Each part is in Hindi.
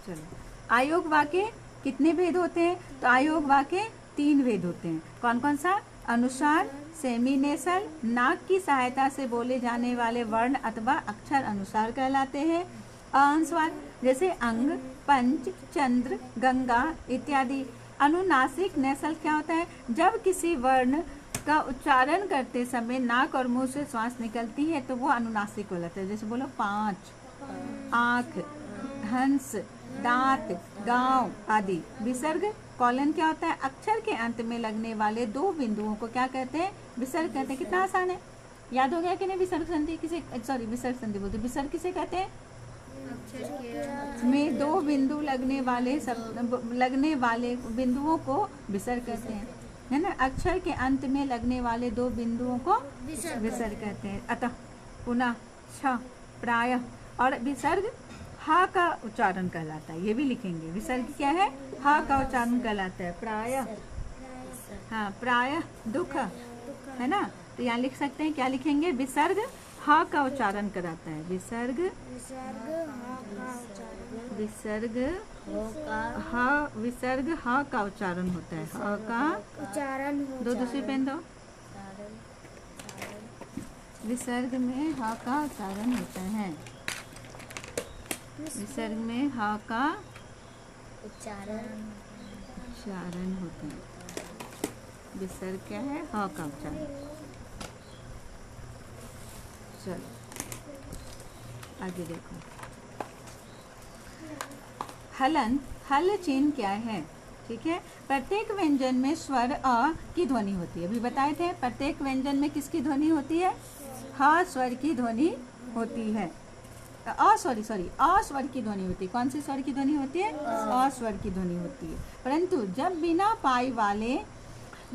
चलो, आयोग वाक्य कितने भेद होते हैं? तो आयोग वाक्य 3 भेद होते हैं। कौन कौन सा? अनुसार, सेमिनेसल, नाक की सहायता से बोले जाने वाले वर्ण अथवा अक्षर अनुसार कहलाते हैं। अनुस्वार जैसे अंग, पंच, चंद्र, गंगा इत्यादि। अनुनासिक नेसल क्या होता है? जब किसी वर्ण का उच्चारण करते समय नाक और मुंह से श्वास निकलती है तो वो अनुनासिक कहलाता है। जैसे बोलो 5, आँख, हंस, दांत, गांव आदि। विसर्ग कॉलन क्या होता है? अक्षर के अंत में लगने वाले 2 बिंदुओं को क्या कहते हैं? विसर्ग कहते हैं। कितना आसान है, याद हो गया कि नहीं? विसर्ग संधि किसे, सॉरी विसर्ग संधि बोलते, विसर्ग किसे कहते हैं? में 2 बिंदु लगने वाले बिंदुओं को विसर्ग कहते हैं, है ना। अक्षर के अंत में लगने वाले 2 बिंदुओं को विसर्ग कहते हैं। अतः, पुनः, छ, प्रायः। और विसर्ग हा का उच्चारण कहलाता है, ये भी लिखेंगे। विसर्ग क्या है? हा का उच्चारण कहलाता है। प्रायः, हाँ, प्रायः दुख, है ना। तो यहाँ लिख सकते हैं, क्या लिखेंगे? विसर्ग हा का उच्चारण कराता है। विसर्ग हा का उच्चारण होता है। हा का उच्चारण, दो दूसरी पेन दो। विसर्ग में हा का उच्चारण होता है। विसर्ग में हा का उच्चारण होता है। विसर्ग क्या है? हा का उच्चारण। चलो आगे देखो। हलन, हल चिन्ह क्या है? ठीक है, प्रत्येक व्यंजन में स्वर अ की ध्वनि होती है। अभी बताए थे, प्रत्येक व्यंजन में किसकी ध्वनि होती है? ह स्वर की ध्वनि होती है। अस्वर की ध्वनि होती है। कौन सी स्वर की ध्वनि होती है? अस्वर की ध्वनि होती है। परंतु जब बिना पाई वाले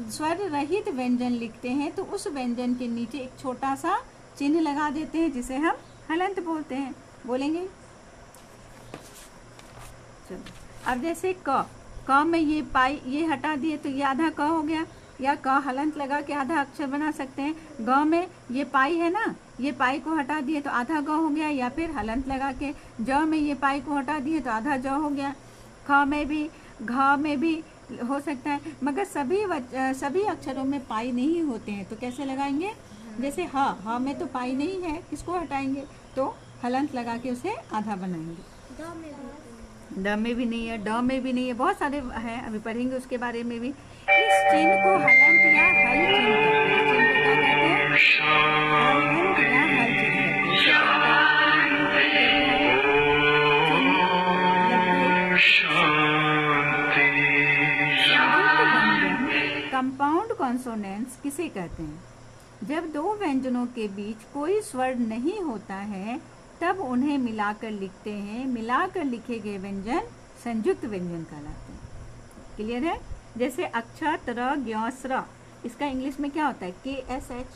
स्वर रहित व्यंजन लिखते हैं तो उस व्यंजन के नीचे एक छोटा सा चिन्ह लगा देते हैं, जिसे हम हलंत बोलते हैं। बोलेंगे? चलो, अब जैसे क में ये पाई, ये हटा दिए तो ये आधा क हो गया, या क हलंत लगा के आधा अक्षर बना सकते हैं। ग में ये पाई है ना, ये पाई को हटा दिए तो आधा ग हो गया, या फिर हलंत लगा के ज में ये पाई को हटा दिए तो आधा ज हो गया। ख में भी, घ में भी हो सकता है, मगर सभी अक्षरों में पाई नहीं होते हैं, तो कैसे लगाएंगे? जैसे ह में तो पाई नहीं है, किसको हटाएंगे? तो हलंत लगा के उसे आधा बनाएंगे। ड में भी नहीं है, ड में भी नहीं है, बहुत सारे हैं, अभी पढ़ेंगे उसके बारे में भी। इस चिन्ह को हलंत या हल चिन्ह कहते हैं। चिन्ह को क्या कहते हैं? हलंत या हल चिन्ह कहते हैं। कंपाउंड कॉन्सोनेंट्स किसे कहते हैं? जब 2 व्यंजनों के बीच कोई स्वर नहीं होता है तब उन्हें मिलाकर लिखते हैं। मिलाकर लिखे गए व्यंजन संयुक्त व्यंजन कहलाते हैं। क्लियर है? जैसे अक्षर त्र, ज्ञ, स्र, इसका इंग्लिश में क्या होता है? KSH,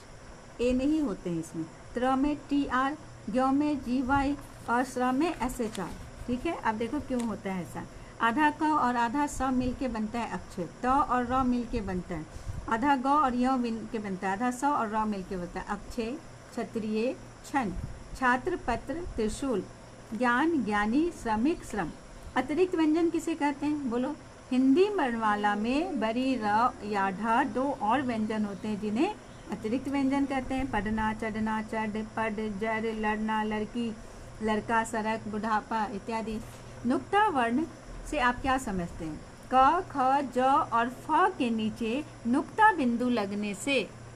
ए नहीं होते हैं इसमें। त्र में TR, ज्ञ में GY और स्र में SHR। ठीक है, अब देखो क्यों होता है ऐसा। आधा क और आधा स मिल के बनता है अक्षर, त और र मिल के बनता है, आधा ग और य मिल के बनता है, आधा स और र मिल के बनता है अक्षय, क्षत्रिय, छन, छात्र, पत्र, त्रिशूल, ज्ञान, ज्ञानी, श्रमिक, श्रम। अतिरिक्त व्यंजन किसे कहते हैं? बोलो। हिंदी वर्णमाला में बरी, र या ढ 2 और व्यंजन होते हैं जिन्हें अतिरिक्त व्यंजन कहते हैं। पढ़ना, चढ़ना, चढ़, पढ़, जड़, लड़ना, लड़की, लड़का, सड़क, बुढ़ापा इत्यादि। नुक्ता वर्ण से आप क्या समझते हैं? क, ख, ज और फ के नीचे नुक्ता बिंदु लगने से